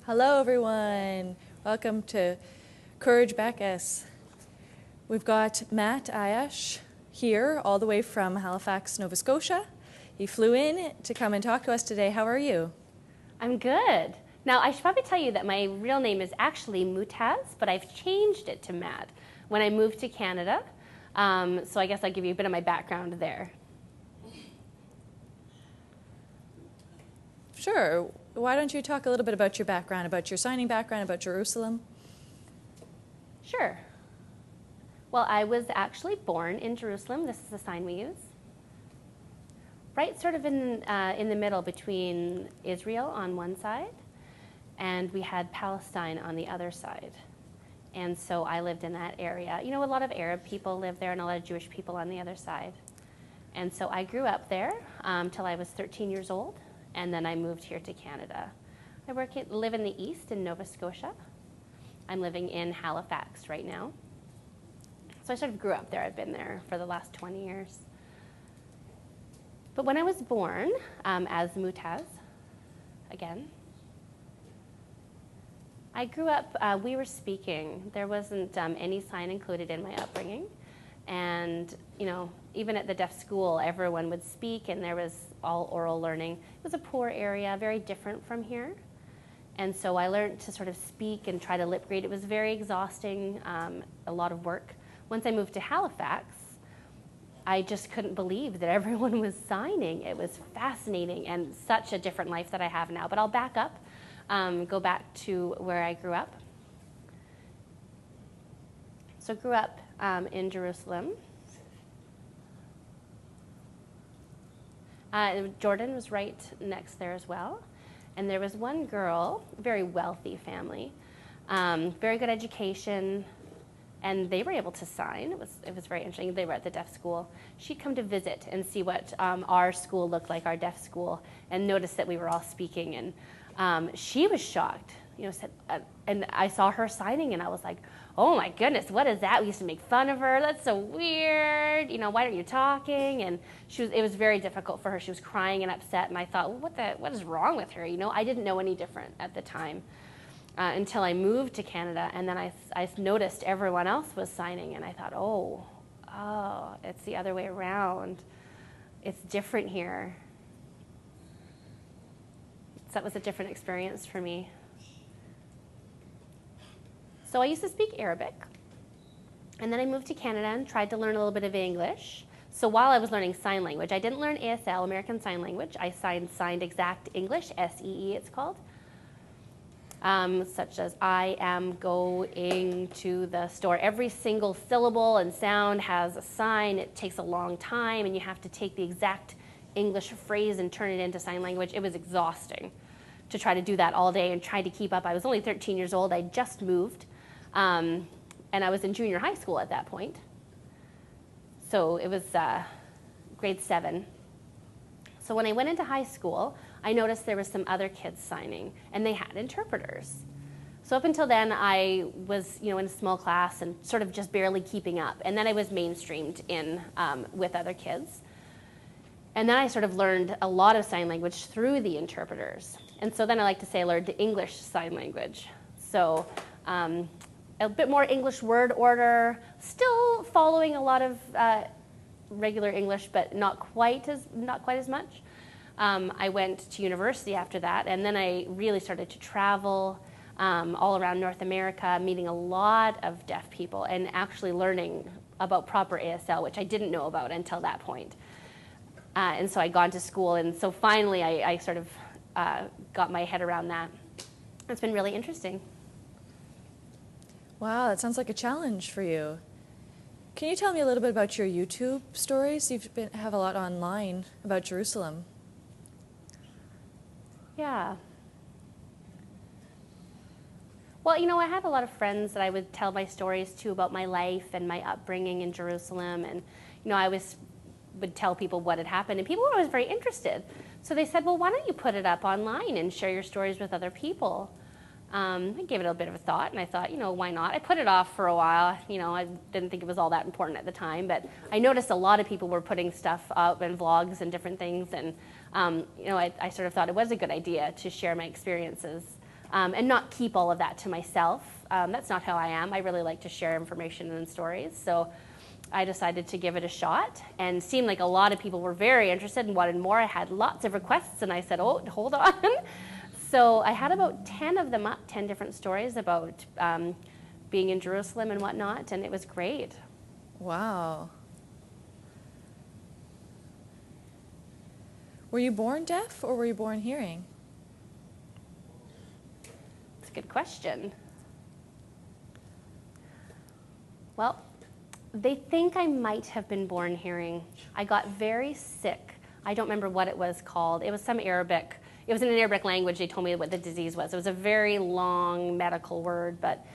Hello, everyone. Welcome to Courage Bacchus. We've got Matt Ayash here, all the way from Halifax, Nova Scotia. He flew in to come and talk to us today. How are you? I'm good. Now, I should probably tell you that my real name is actually Mutaz, but I've changed it to Matt when I moved to Canada. So I guess I'll give you a bit of my background there. Sure. Why don't you talk a little bit about your background, about your signing background, about Jerusalem? Sure. Well, I was actually born in Jerusalem. This is the sign we use. Right sort of in the middle between Israel on one side, and we had Palestine on the other side. And so I lived in that area. You know, a lot of Arab people live there and a lot of Jewish people on the other side. And so I grew up there till I was 13 years old. And then I moved here to Canada. I live in the east in Nova Scotia. I'm living in Halifax right now. So I sort of grew up there. I've been there for the last 20 years. But when I was born as Mutaz, again, I grew up, we were speaking. There wasn't any sign included in my upbringing. And, you know, even at the deaf school, everyone would speak and there was all oral learning. It was a poor area, very different from here. And so I learned to sort of speak and try to lip read. It was very exhausting, a lot of work. Once I moved to Halifax, I just couldn't believe that everyone was signing. It was fascinating and such a different life that I have now. But I'll back up, go back to where I grew up. So I grew up in Jerusalem. Jordan was right next there as well. And there was one girl, very wealthy family, very good education, and they were able to sign. It was very interesting. They were at the deaf school. She'd come to visit and see what our school looked like, our deaf school, and noticed that we were all speaking. And she was shocked, you know, said, and I saw her signing, and I was like, oh my goodness, what is that? We used to make fun of her. That's so weird. You know, why aren't you talking? And it was very difficult for her. She was crying and upset, and I thought, well, what is wrong with her? You know, I didn't know any different at the time until I moved to Canada, and then I noticed everyone else was signing, and I thought, oh, it's the other way around. It's different here. So that was a different experience for me. So I used to speak Arabic, and then I moved to Canada and tried to learn a little bit of English. So while I was learning sign language, I didn't learn ASL, American Sign Language. I signed exact English, SEE it's called, such as I am going to the store. Every single syllable and sound has a sign. It takes a long time, and you have to take the exact English phrase and turn it into sign language. It was exhausting to try to do that all day and try to keep up. I was only 13 years old. I just moved. And I was in junior high school at that point. So it was grade 7. So when I went into high school, I noticed there was some other kids signing, and they had interpreters. So up until then, I was, you know, in a small class and sort of just barely keeping up. And then I was mainstreamed in with other kids. And then I sort of learned a lot of sign language through the interpreters. And so then I like to say I learned the English sign language. So a bit more English word order, still following a lot of regular English, but not quite as much. I went to university after that, and then I really started to travel all around North America, meeting a lot of deaf people and actually learning about proper ASL, which I didn't know about until that point. And so I'd gone to school, and so finally I sort of got my head around that. It's been really interesting. Wow, that sounds like a challenge for you. Can you tell me a little bit about your YouTube stories? You have a lot online about Jerusalem. Yeah. Well, you know, I had a lot of friends that I would tell my stories to about my life and my upbringing in Jerusalem. And, you know, I would tell people what had happened, and people were always very interested. So they said, well, why don't you put it up online and share your stories with other people? I gave it a bit of a thought, and I thought, you know, why not? I put it off for a while. You know, I didn't think it was all that important at the time, but I noticed a lot of people were putting stuff up and vlogs and different things, and you know, I sort of thought it was a good idea to share my experiences and not keep all of that to myself. That's not how I am. I really like to share information and stories. So I decided to give it a shot, and seemed like a lot of people were very interested and wanted more. I had lots of requests, and I said, oh, hold on. So I had about 10 of them up, 10 different stories about being in Jerusalem and whatnot, and it was great. Wow. Were you born deaf or were you born hearing? That's a good question. Well, they think I might have been born hearing. I got very sick. I don't remember what it was called. It was some Arabic. It was in an Arabic language. They told me what the disease was. It was a very long medical word, but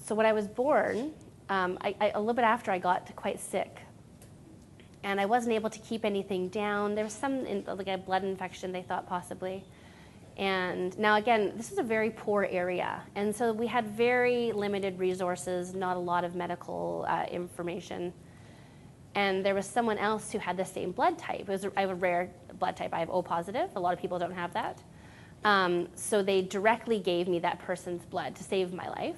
so when I was born, a little bit after, I got quite sick, and I wasn't able to keep anything down. There was some like a blood infection, they thought possibly. And now again, this is a very poor area, and so we had very limited resources, not a lot of medical information. And there was someone else who had the same blood type. I have a rare blood type. I have O positive. A lot of people don't have that. So they directly gave me that person's blood to save my life.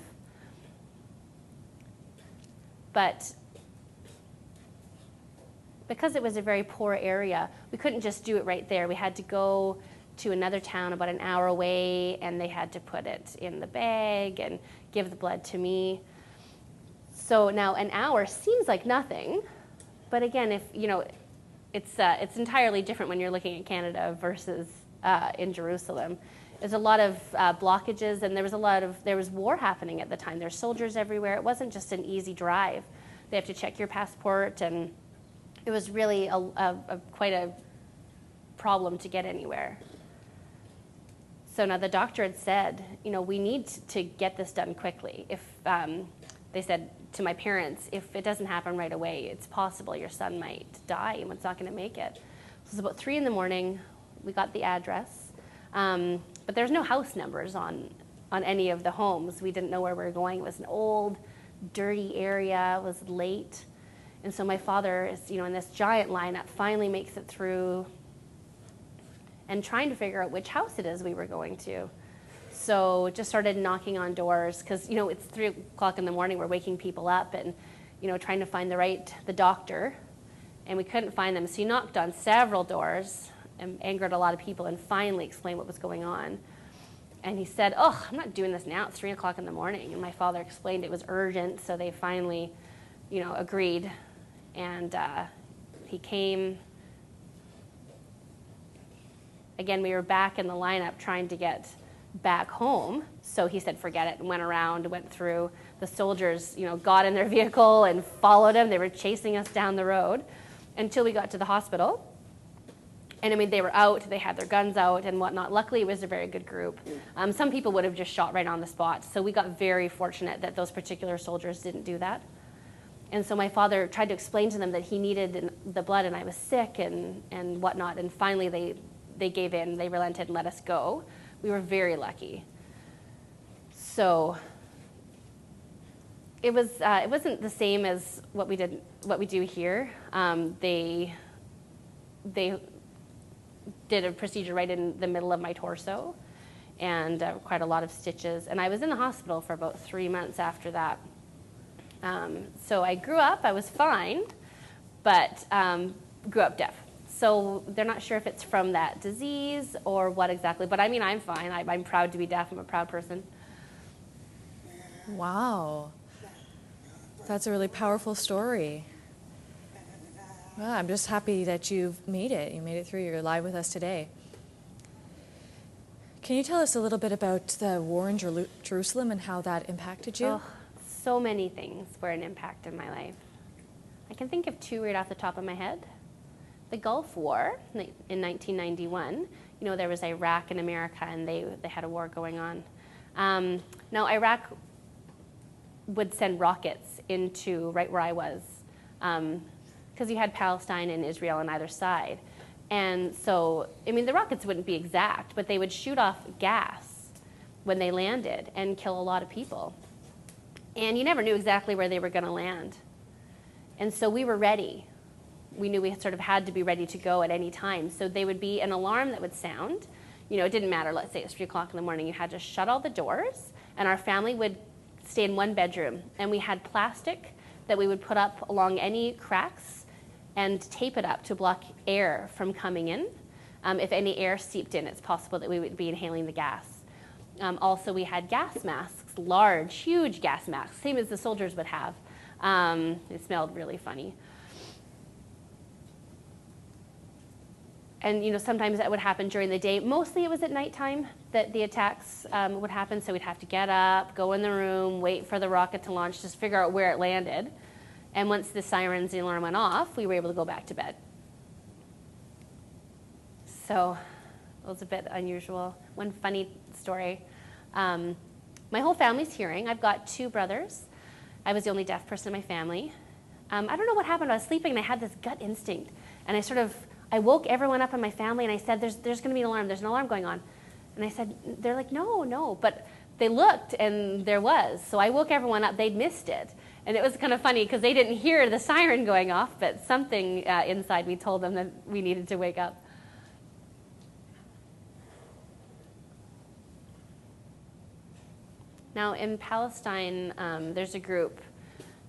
But because it was a very poor area, we couldn't just do it right there. We had to go to another town about an hour away, and they had to put it in the bag and give the blood to me. So now an hour seems like nothing, but again, if you know, it's entirely different when you're looking at Canada versus in Jerusalem. There's a lot of blockages, and there was war happening at the time. There's soldiers everywhere. It wasn't just an easy drive. They have to check your passport, and it was really quite a problem to get anywhere. So now the doctor had said, you know, we need to get this done quickly. If they said to my parents, if it doesn't happen right away, it's possible your son might die and it's not going to make it. So it was about 3 in the morning. We got the address. But there's no house numbers on any of the homes. We didn't know where we were going. It was an old, dirty area. It was late. And so my father is, you know, in this giant lineup, finally makes it through and trying to figure out which house it is we were going to. So just started knocking on doors because, you know, it's 3 o'clock in the morning. We're waking people up and, you know, trying to find the doctor. And we couldn't find them. So he knocked on several doors and angered a lot of people and finally explained what was going on. And he said, oh, I'm not doing this now. It's 3 o'clock in the morning. And my father explained it was urgent. So they finally, you know, agreed. And he came. Again, we were back in the lineup trying to get back home. So he said, forget it, and went around, went through. The soldiers, you know, got in their vehicle and followed him. They were chasing us down the road until we got to the hospital. And I mean, they were out, they had their guns out and whatnot. Luckily, it was a very good group. Some people would have just shot right on the spot. So we got very fortunate that those particular soldiers didn't do that. And so my father tried to explain to them that he needed the blood and I was sick and whatnot. And finally, they gave in, they relented and let us go. We were very lucky. So it wasn't the same as what we do here. They did a procedure right in the middle of my torso and quite a lot of stitches. And I was in the hospital for about 3 months after that. So I grew up, I was fine, but grew up deaf. So they're not sure if it's from that disease or what exactly. But I mean, I'm fine. I'm proud to be deaf. I'm a proud person. Wow. That's a really powerful story. Well, I'm just happy that you've made it. You made it through. You're alive with us today. Can you tell us a little bit about the war in Jerusalem and how that impacted you? Oh, so many things were an impact in my life. I can think of 2 right off the top of my head. The Gulf War in 1991, you know, there was Iraq and America, and they had a war going on. Now, Iraq would send rockets into right where I was, because you had Palestine and Israel on either side. And so, I mean, the rockets wouldn't be exact, but they would shoot off gas when they landed and kill a lot of people. And you never knew exactly where they were going to land. And so we were ready. we knew we sort of had to be ready to go at any time. So they would be an alarm that would sound. You know, it didn't matter, let's say it's 3 o'clock in the morning, you had to shut all the doors, and our family would stay in one bedroom. And we had plastic that we would put up along any cracks and tape it up to block air from coming in. If any air seeped in, it's possible that we would be inhaling the gas. Also, we had gas masks, large, huge gas masks, same as the soldiers would have. It smelled really funny. And you know, sometimes that would happen during the day. Mostly it was at nighttime that the attacks would happen, so we'd have to get up, go in the room, wait for the rocket to launch, just figure out where it landed. And once the sirens, the alarm went off, we were able to go back to bed. So it was a bit unusual. One funny story. My whole family's hearing. I've got 2 brothers. I was the only deaf person in my family. I don't know what happened. I was sleeping and I had this gut instinct. And I woke everyone up in my family and I said, there's going to be an alarm. There's an alarm going on. And I said, they're like, no. But they looked and there was. So I woke everyone up. They'd missed it. And it was kind of funny because they didn't hear the siren going off, but something inside me told them that we needed to wake up. Now in Palestine, there's a group,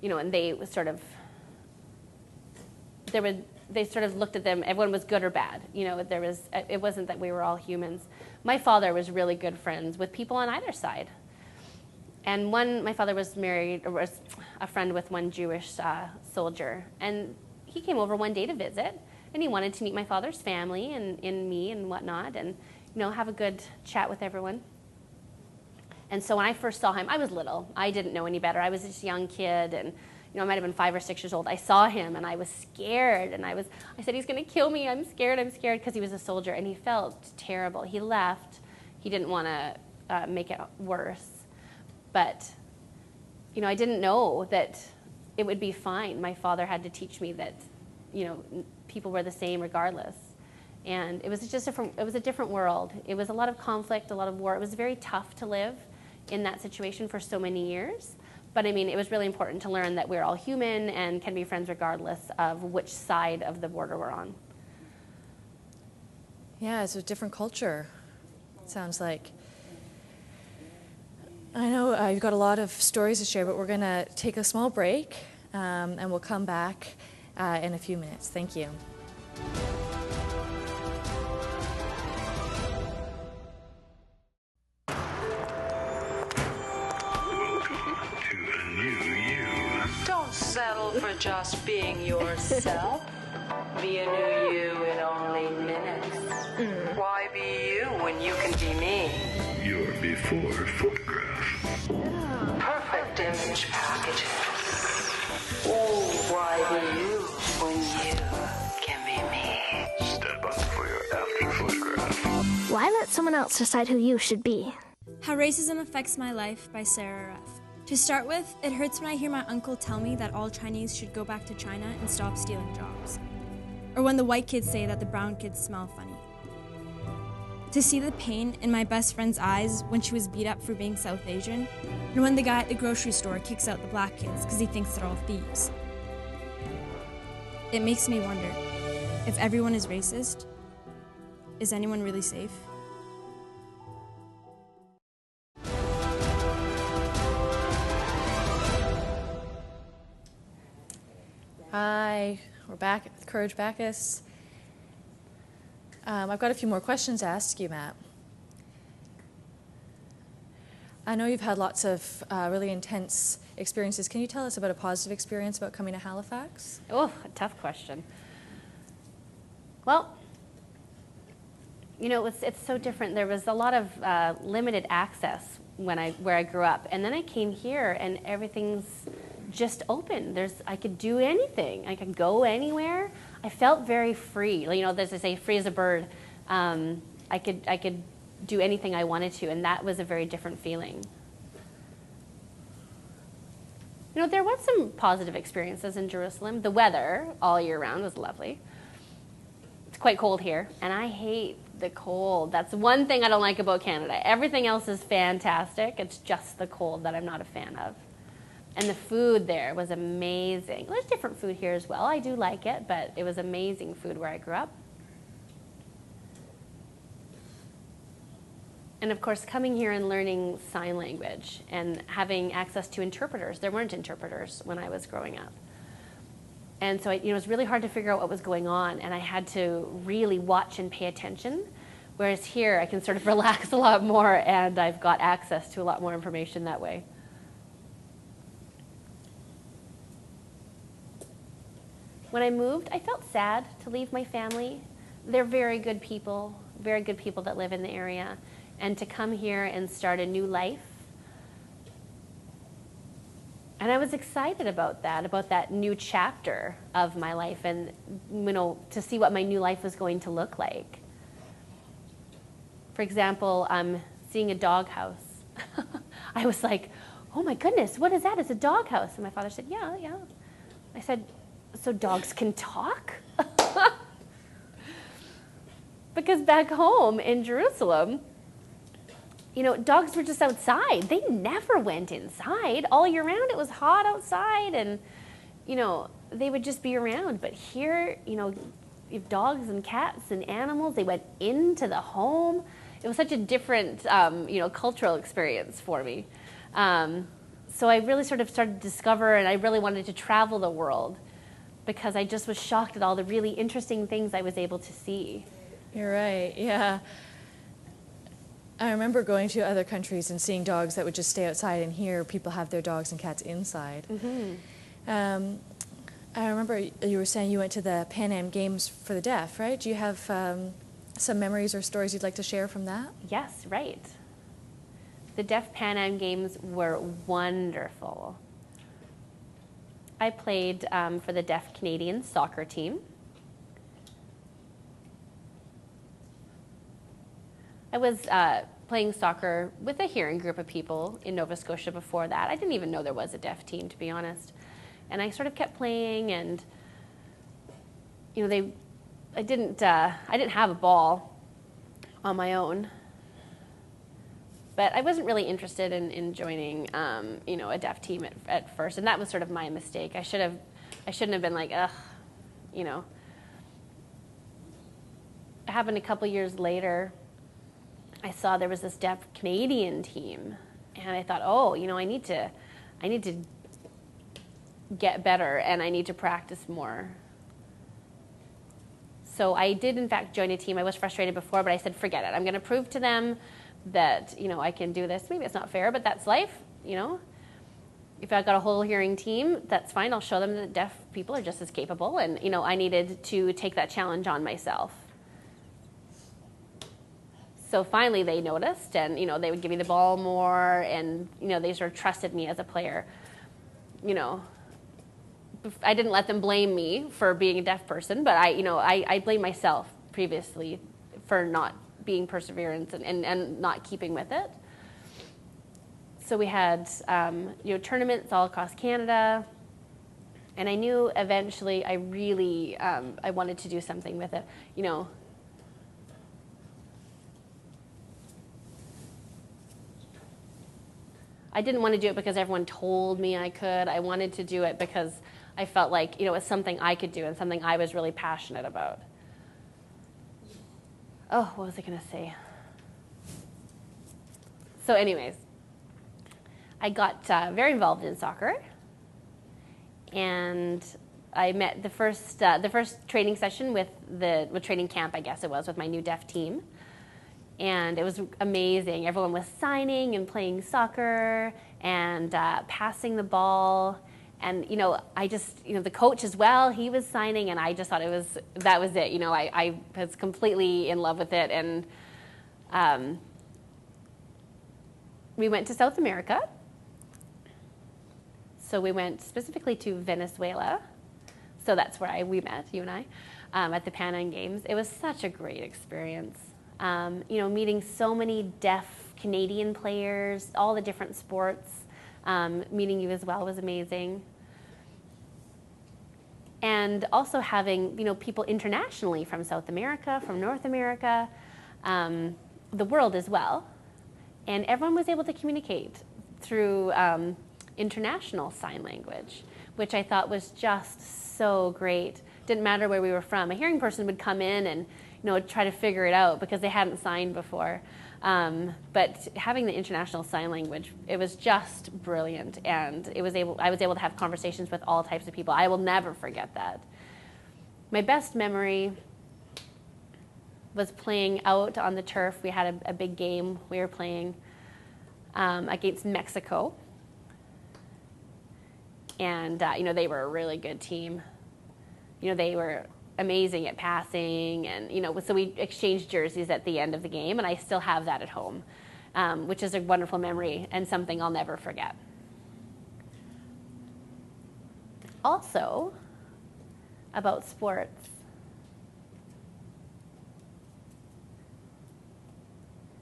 you know, and they sort of looked at them. Everyone was good or bad, you know. It wasn't that we were all humans. My father was really good friends with people on either side. And my father was married, or was a friend with one Jewish soldier, and he came over one day to visit, and he wanted to meet my father's family and me and whatnot, and you know, have a good chat with everyone. And so when I first saw him, I was little. I didn't know any better. I was just a young kid, and you know, I might have been 5 or 6 years old. I saw him, and I was scared, and I said, he's going to kill me. I'm scared, because he was a soldier, and he felt terrible. He left. He didn't want to make it worse. But, you know, I didn't know that it would be fine. My father had to teach me that, you know, people were the same regardless. And it was just it was a different world. It was a lot of conflict, a lot of war. It was very tough to live in that situation for so many years. But I mean, it was really important to learn that we're all human and can be friends regardless of which side of the border we're on. Yeah, it's a different culture, it sounds like. I know you've got a lot of stories to share, but we're going to take a small break, and we'll come back in a few minutes. Thank you. Don't settle for just being yourself. Be a new you in only minutes. Why be you when you can be me? Your before photograph. Perfect image packages. Oh, why be you when you can be me? Step up for your after photograph. Why let someone else decide who you should be? How Racism Affects My Life by Sarah F. To start with, it hurts when I hear my uncle tell me that all Chinese should go back to China and stop stealing jobs. Or when the white kids say that the brown kids smell funny. To see the pain in my best friend's eyes when she was beat up for being South Asian, and when the guy at the grocery store kicks out the black kids because he thinks they're all thieves. It makes me wonder, if everyone is racist, is anyone really safe? Hi, we're back with Courage Bacchus. I've got a few more questions to ask you, Matt. I know you've had lots of really intense experiences. Can you tell us about a positive experience about coming to Halifax? Oh, a tough question. Well, you know, it's so different. There was a lot of limited access where I grew up, and then I came here, and everything's just open. I could do anything. I could go anywhere. I felt very free. You know, as they say, free as a bird. I could do anything I wanted to, and that was a very different feeling. You know, there was some positive experiences in Jerusalem. The weather all year round was lovely. It's quite cold here, and I hate the cold. That's one thing I don't like about Canada. Everything else is fantastic. It's just the cold that I'm not a fan of. And the food there was amazing. There's different food here as well. I do like it, but it was amazing food where I grew up. And of course, coming here and learning sign language and having access to interpreters. There weren't interpreters when I was growing up. And so it was really hard to figure out what was going on, and I had to really watch and pay attention. Whereas here, I can sort of relax a lot more, and I've got access to a lot more information that way. When I moved, I felt sad to leave my family. They're very good people that live in the area. And to come here and start a new life. And I was excited about that new chapter of my life, and to see what my new life was going to look like. For example, seeing a doghouse. I was like, oh my goodness, what is that? It's a doghouse. And my father said, yeah. I said, so dogs can talk? Because back home in Jerusalem, dogs were just outside. They never went inside. All year round, it was hot outside, and, they would just be around. But here, if dogs and cats and animals, they went into the home. It was such a different, cultural experience for me. So I really sort of started to discover, and I really wanted to travel the world because I just was shocked at all the really interesting things I was able to see. You're right, yeah. I remember going to other countries and seeing dogs that would just stay outside, and here people have their dogs and cats inside. Mm-hmm. I remember you were saying you went to the Pan Am Games for the deaf, right? Do you have some memories or stories you'd like to share from that? Yes, right. The Deaf Pan Am Games were wonderful. I played for the Deaf Canadian soccer team. I was playing soccer with a hearing group of people in Nova Scotia before that. I didn't even know there was a deaf team, to be honest. And I sort of kept playing, and I didn't have a ball on my own. But I wasn't really interested in joining, a deaf team at first, and that was sort of my mistake. I shouldn't have been like, ugh, It happened a couple years later. I saw there was this deaf Canadian team, and I thought, oh, I need to get better, and I need to practice more. So I did, in fact, join a team. I was frustrated before, but I said, forget it. I'm going to prove to them that, I can do this. Maybe it's not fair, but that's life, If I've got a whole hearing team, that's fine. I'll show them that deaf people are just as capable, and, I needed to take that challenge on myself. So finally they noticed, and, they would give me the ball more, and, they sort of trusted me as a player. I didn't let them blame me for being a deaf person, but I blamed myself previously for not being perseverant and not keeping with it. So we had, tournaments all across Canada, and I knew eventually I really, I wanted to do something with it, I didn't want to do it because everyone told me I could. I wanted to do it because I felt like, it was something I could do and something I was really passionate about. Oh, what was I going to say? So anyways, I got very involved in soccer, and I met the first training session with training camp, I guess it was, with my new deaf team. And it was amazing. Everyone was signing and playing soccer and passing the ball. And, I just, the coach as well, he was signing, and I just thought that was it. I was completely in love with it. And we went to South America. So we went specifically to Venezuela. So that's where we met, you and I, at the Pan Am Games. It was such a great experience. Meeting so many deaf Canadian players, all the different sports. Meeting you as well was amazing. And also having, people internationally from South America, from North America, the world as well. And everyone was able to communicate through international sign language, which I thought was just so great. Didn't matter where we were from. A hearing person would come in and try to figure it out because they hadn't signed before. But having the international sign language, it was just brilliant, and I was able to have conversations with all types of people. I will never forget that. My best memory was playing out on the turf. We had a big game we were playing against Mexico, and they were a really good team. They were amazing at passing, and so we exchanged jerseys at the end of the game, and I still have that at home, which is a wonderful memory and something I'll never forget. Also, about sports,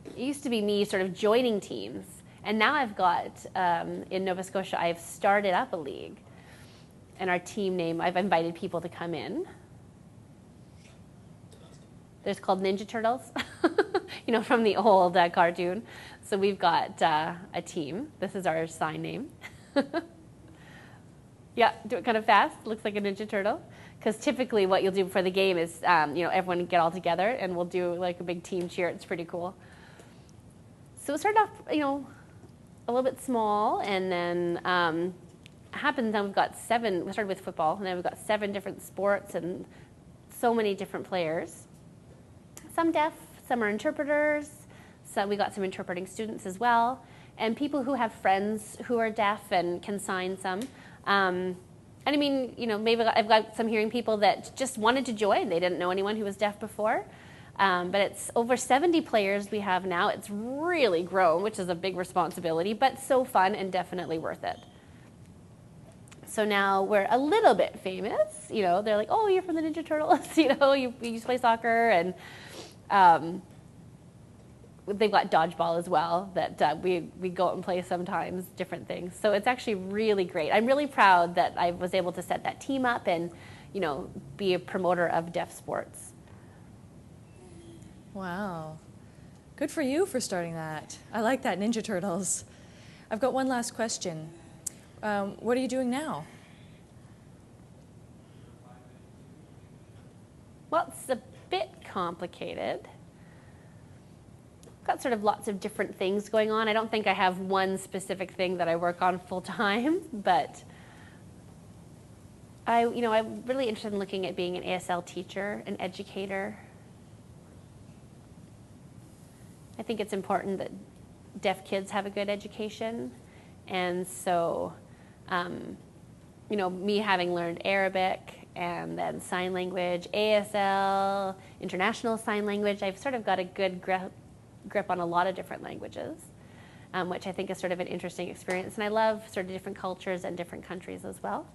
it used to be me sort of joining teams, and now I've got in Nova Scotia, I've started up a league, and our team name, I've invited people to come in. There's called Ninja Turtles, from the old cartoon. So we've got a team. This is our sign name. Yeah, do it kind of fast. Looks like a Ninja Turtle. Because typically what you'll do before the game is, everyone get all together and we'll do like a big team cheer. It's pretty cool. So it started off, a little bit small, and then happens now we've got 7. We started with football, and then we've got 7 different sports and so many different players. Some deaf, some are interpreters. So we got some interpreting students as well, and people who have friends who are deaf and can sign some. And I mean, maybe I've got some hearing people that just wanted to join. They didn't know anyone who was deaf before. But it's over 70 players we have now. It's really grown, which is a big responsibility, but so fun and definitely worth it. So now we're a little bit famous. They're like, oh, you're from the Ninja Turtles. You used to play soccer, and they've got dodgeball as well that we go out and play sometimes, different things. So it's actually really great. I'm really proud that I was able to set that team up and, be a promoter of deaf sports. Wow. Good for you for starting that. I like that, Ninja Turtles. I've got one last question. What are you doing now? Well, it's a bit complicated. I've got sort of lots of different things going on. I don't think I have one specific thing that I work on full time, but I'm really interested in looking at being an ASL teacher, an educator. I think it's important that deaf kids have a good education, and so, me having learned Arabic and then sign language, ASL, international sign language, I've sort of got a good grip on a lot of different languages, which I think is sort of an interesting experience. And I love sort of different cultures and different countries as well.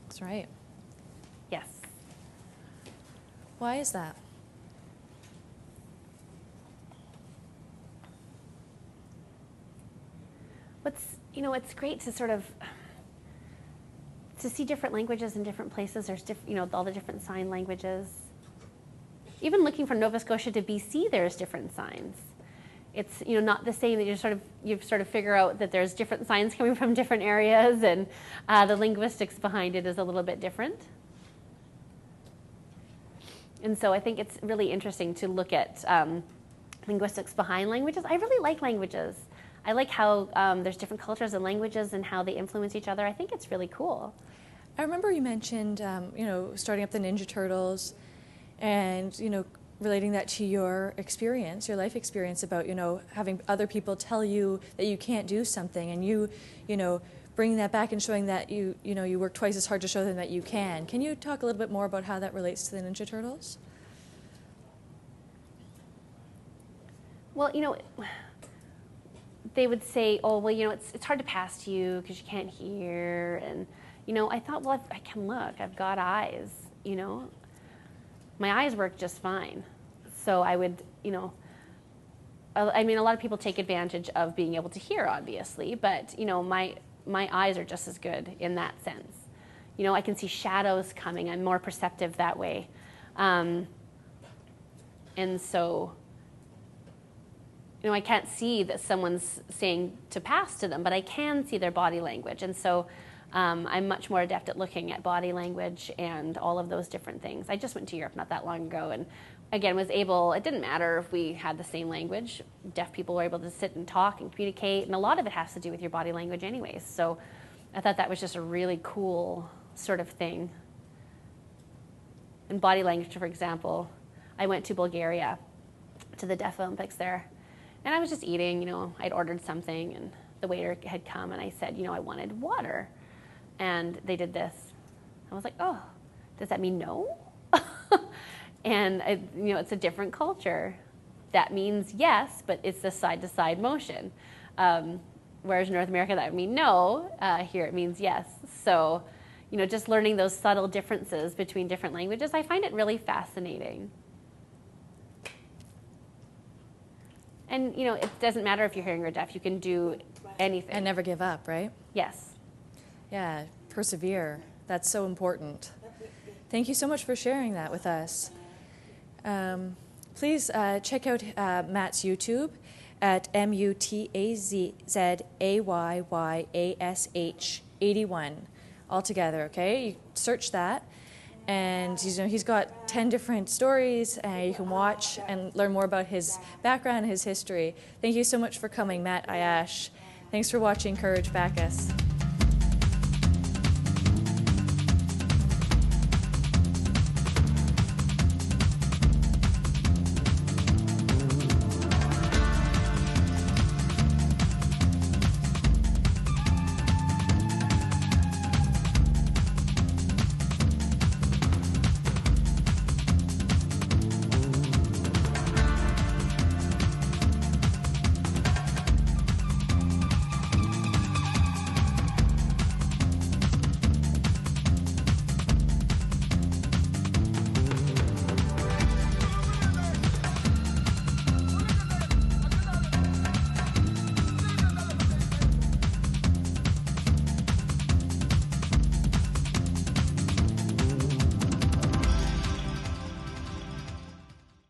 That's right. Yes. Why is that? It's great to sort of to see different languages in different places. There's all the different sign languages. Even looking from Nova Scotia to BC, there's different signs. It's not the same. That you sort of figure out that there's different signs coming from different areas, and the linguistics behind it is a little bit different. And so I think it's really interesting to look at linguistics behind languages. I really like languages. I like how there's different cultures and languages and how they influence each other. I think it's really cool. I remember you mentioned, starting up the Ninja Turtles, and relating that to your experience, your life experience about having other people tell you that you can't do something, and you bringing that back and showing that you work twice as hard to show them that you can. Can you talk a little bit more about how that relates to the Ninja Turtles? Well, they would say, oh, well, it's hard to pass to you because you can't hear. And, I thought, well, I can look. I've got eyes, My eyes work just fine. So I would, I mean, a lot of people take advantage of being able to hear, obviously, but, my eyes are just as good in that sense. I can see shadows coming. I'm more perceptive that way. And so I can't see that someone's saying to pass to them, but I can see their body language. And so I'm much more adept at looking at body language and all of those different things. I just went to Europe not that long ago, and again, was able, it didn't matter if we had the same language. Deaf people were able to sit and talk and communicate, and a lot of it has to do with your body language anyways. So I thought that was just a really cool sort of thing. And body language, for example, I went to Bulgaria to the Deaf Olympics there, and I was just eating, I'd ordered something, and the waiter had come, and I said, I wanted water. And they did this. I was like, oh, does that mean no? And, it's a different culture. That means yes, but it's the side-to-side motion. Whereas in North America, that would mean no. Here it means yes. So, just learning those subtle differences between different languages, I find it really fascinating. And, it doesn't matter if you're hearing or deaf. You can do anything. And never give up, right? Yes. Yeah, persevere. That's so important. Thank you so much for sharing that with us. Please check out Matt's YouTube at MUTAZAYYYASH81, all together, okay? You search that, and he's got 10 different stories, and you can watch and learn more about his background and his history. Thank you so much for coming, Matt Ayash. Thanks for watching Courage Bacchus.